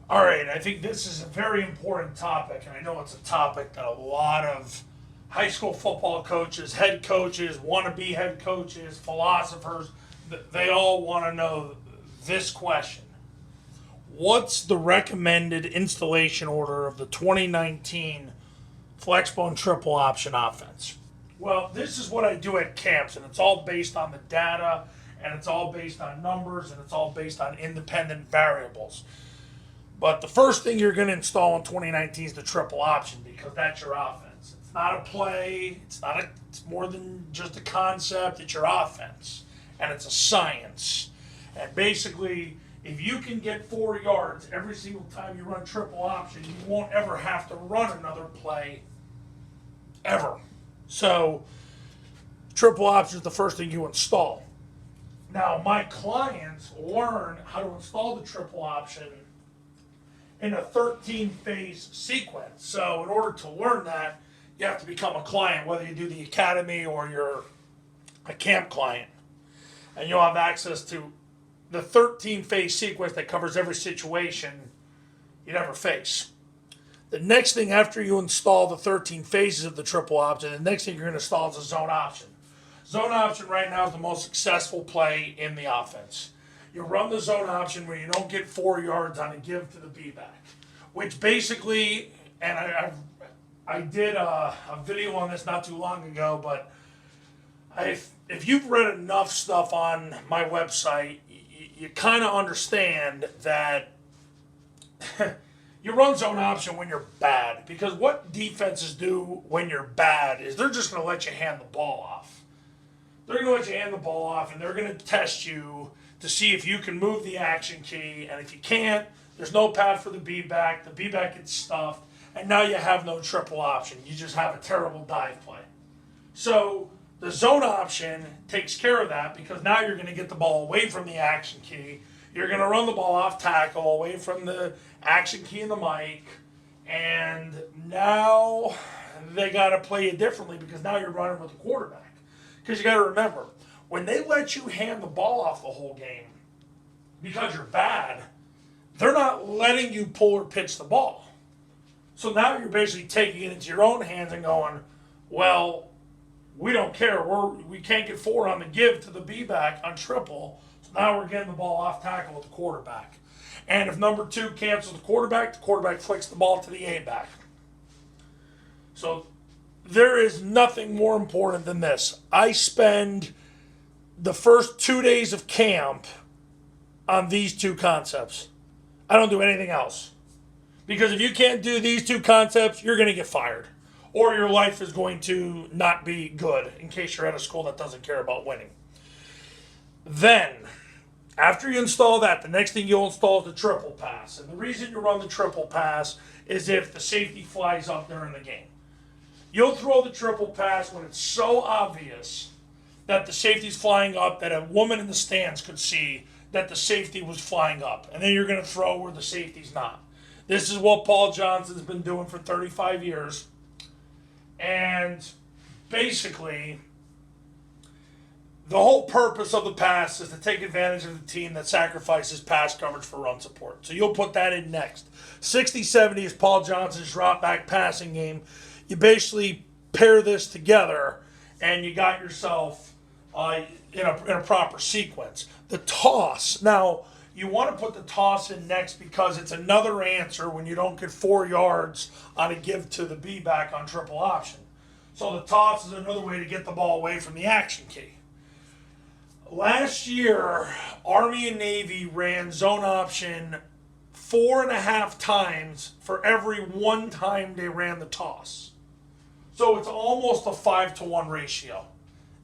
All right, I think this is a very important topic, and I know it's a topic that a lot of high school football coaches, head coaches, wannabe head coaches, philosophers, they all want to know this question. What's the recommended installation order of the 2019 Flexbone triple option offense? Well, this is what I do at camps, and it's all based on the data, and it's all based on numbers, and it's all based on independent variables. But the first thing you're going to install in 2019 is the triple option because that's your offense. It's not a play. It's more than just a concept. It's your offense, and it's a science. And basically, if you can get 4 yards every single time you run triple option, you won't ever have to run another play ever. So, triple option is the first thing you install. Now, my clients learn how to install the triple option in a 13-phase sequence. So in order to learn that, you have to become a client, whether you do the academy or you're a camp client. And you'll have access to the 13-phase sequence that covers every situation you ever face. The next thing after you install the 13 phases of the triple option, the next thing you're going to install is a zone option. Zone option right now is the most successful play in the offense. You run the zone option where you don't get 4 yards on a give to the B-back, which basically, and I did a video on this not too long ago, but if you've read enough stuff on my website, you kind of understand that you run zone option when you're bad, because what defenses do when you're bad is they're just going to let you hand the ball off. They're going to let you hand the ball off, and they're going to test you to see if you can move the action key, and if you can't, there's no path for the B-back. The B-back gets stuffed, and now you have no triple option. You just have a terrible dive play. So the zone option takes care of that because now you're going to get the ball away from the action key. You're going to run the ball off tackle, away from the action key and the mic, and now they got to play it differently because now you're running with the quarterback. Because you got to remember, when they let you hand the ball off the whole game because you're bad, they're not letting you pull or pitch the ball. So now you're basically taking it into your own hands and going, well, we don't care. We can't get 4 on the give to the B-back on triple, so now we're getting the ball off tackle with the quarterback. And if number 2 cancels the quarterback flicks the ball to the A-back. So there is nothing more important than this. I spend the first 2 days of camp on these 2 concepts. I don't do anything else. Because if you can't do these 2 concepts, you're going to get fired. Or your life is going to not be good in case you're at a school that doesn't care about winning. Then, after you install that, the next thing you'll install is the triple pass. And the reason you run the triple pass is if the safety flies up during the game. You'll throw the triple pass when it's so obvious that the safety's flying up, that a woman in the stands could see that the safety was flying up. And then you're going to throw where the safety's not. This is what Paul Johnson's been doing for 35 years. And basically, the whole purpose of the pass is to take advantage of the team that sacrifices pass coverage for run support. So you'll put that in next. 60-70 is Paul Johnson's drop back passing game. You basically pair this together, and you got yourself in a proper sequence. The toss. Now, you want to put the toss in next because it's another answer when you don't get 4 yards on a give to the B-back on triple option. So the toss is another way to get the ball away from the action key. Last year, Army and Navy ran zone option 4.5 times for every 1 time they ran the toss. So it's almost a 5-to-1 ratio.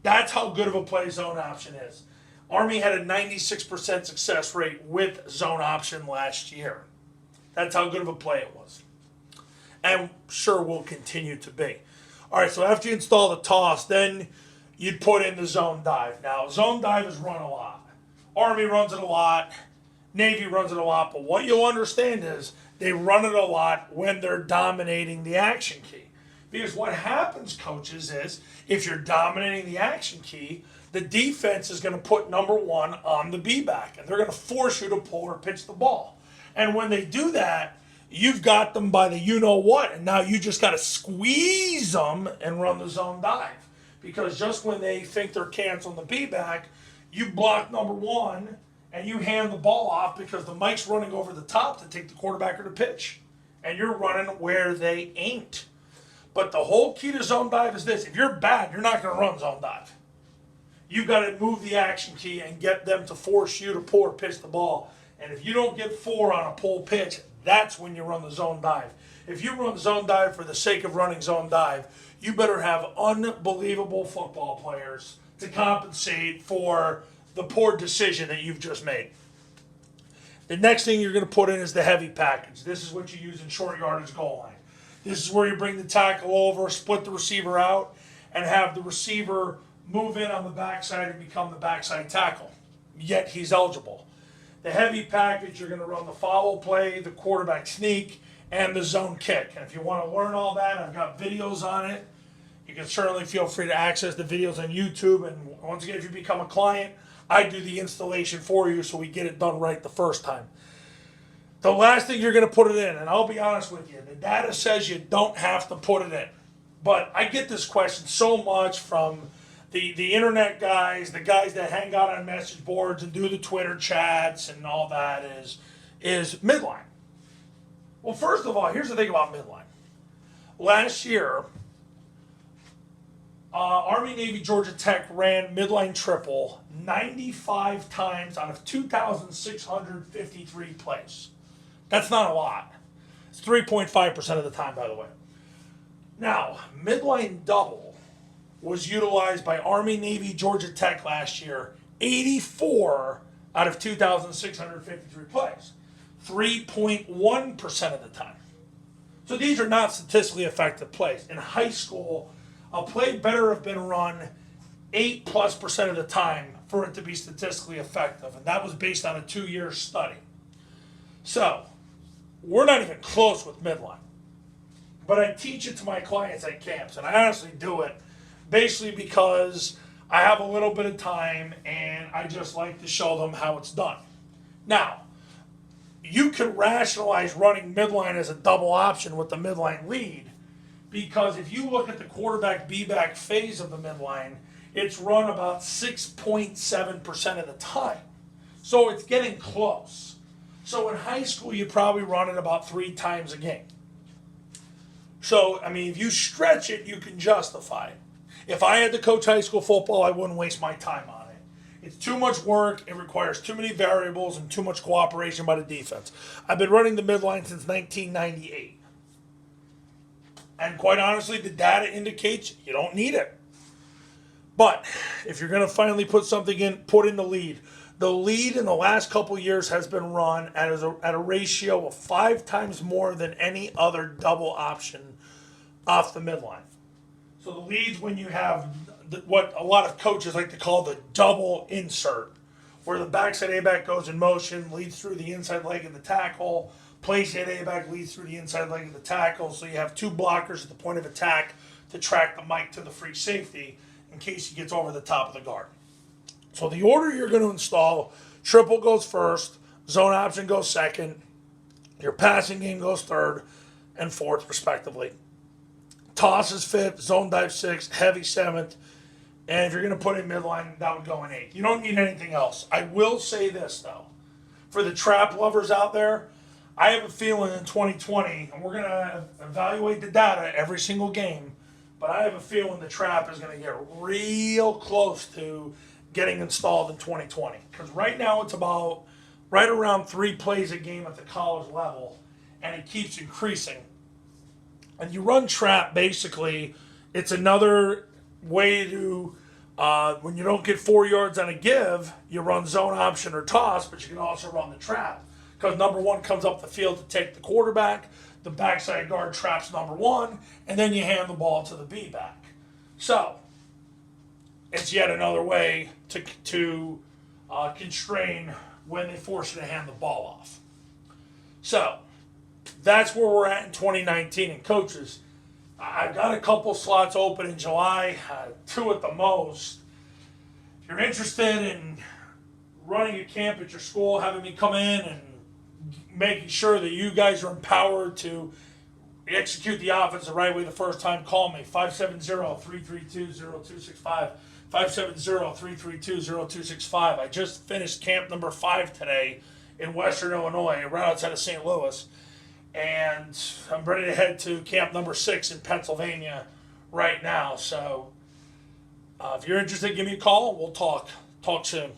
That's how good of a play zone option is. Army had a 96% success rate with zone option last year. That's how good of a play it was. And sure will continue to be. All right, so after you install the toss, then you'd put in the zone dive. Now, zone dive is run a lot. Army runs it a lot. Navy runs it a lot. But what you'll understand is they run it a lot when they're dominating the action key. Because what happens, coaches, is if you're dominating the action key, the defense is going to put number 1 on the B-back. And they're going to force you to pull or pitch the ball. And when they do that, you've got them by the you-know-what, and now you just got to squeeze them and run the zone dive. Because just when they think they're canceling the B-back, you block number one, and you hand the ball off because the Mike's running over the top to take the quarterback or the pitch. And you're running where they ain't. But the whole key to zone dive is this. If you're bad, you're not going to run zone dive. You've got to move the action key and get them to force you to pull or pitch the ball. And if you don't get 4 on a pull pitch, that's when you run the zone dive. If you run zone dive for the sake of running zone dive, you better have unbelievable football players to compensate for the poor decision that you've just made. The next thing you're going to put in is the heavy package. This is what you use in short yardage goal line. This is where you bring the tackle over, split the receiver out, and have the receiver move in on the backside and become the backside tackle. Yet he's eligible. The heavy package, you're going to run the follow play, the quarterback sneak, and the zone kick. And if you want to learn all that, I've got videos on it. You can certainly feel free to access the videos on YouTube. And once again, if you become a client, I do the installation for you so we get it done right the first time. The last thing you're going to put it in, and I'll be honest with you, the data says you don't have to put it in. But I get this question so much from the internet guys, the guys that hang out on message boards and do the Twitter chats and all that is midline. Well, first of all, here's the thing about midline. Last year, Army, Navy, Georgia Tech ran midline triple 95 times out of 2,653 plays. That's not a lot. It's 3.5% of the time, by the way. Now, midline double was utilized by Army, Navy, Georgia Tech last year 84 out of 2,653 plays. 3.1% of the time. So these are not statistically effective plays. In high school, a play better have been run 8+% of the time for it to be statistically effective. And that was based on a 2-year study. So, we're not even close with midline. But I teach it to my clients at camps, and I honestly do it basically because I have a little bit of time and I just like to show them how it's done. Now, you can rationalize running midline as a double option with the midline lead because if you look at the quarterback B-back phase of the midline, it's run about 6.7% of the time. So it's getting close. So in high school, you probably run it about 3 times a game. So, I mean, if you stretch it, you can justify it. If I had to coach high school football, I wouldn't waste my time on it. It's too much work, it requires too many variables and too much cooperation by the defense. I've been running the midline since 1998. And quite honestly, the data indicates you don't need it. But if you're going to finally put something in, put in the lead. The lead in the last couple years has been run at a ratio of 5 times more than any other double option off the midline. So the lead's when you have what a lot of coaches like to call the double insert, where the backside A-back goes in motion, leads through the inside leg of the tackle, place at A-back leads through the inside leg of the tackle, so you have 2 blockers at the point of attack to track the Mike to the free safety in case he gets over the top of the guard. So the order you're going to install, triple goes first, zone option goes second, your passing game goes third and fourth respectively. Toss is 5th, zone dive 6th, heavy 7th, and if you're going to put in midline, that would go in 8th. You don't need anything else. I will say this, though. For the trap lovers out there, I have a feeling in 2020, and we're going to evaluate the data every single game, but I have a feeling the trap is going to get real close to getting installed in 2020. Because right now it's about right around 3 plays a game at the college level, and it keeps increasing. And you run trap, basically, it's another way to, when you don't get 4 yards on a give, you run zone option or toss, but you can also run the trap. Because number 1 comes up the field to take the quarterback, the backside guard traps number 1, and then you hand the ball to the B-back. So, it's yet another way to constrain when they force you to hand the ball off. So, that's where we're at in 2019. And coaches, I've got a couple slots open in July, 2 at the most. If you're interested in running a camp at your school, having me come in and making sure that you guys are empowered to execute the offense the right way the first time, call me. 570-332-0265. 570-332-0265. I just finished camp number 5 today in Western Illinois, right outside of St. Louis. And I'm ready to head to camp number 6 in Pennsylvania right now. So if you're interested, give me a call. We'll talk soon.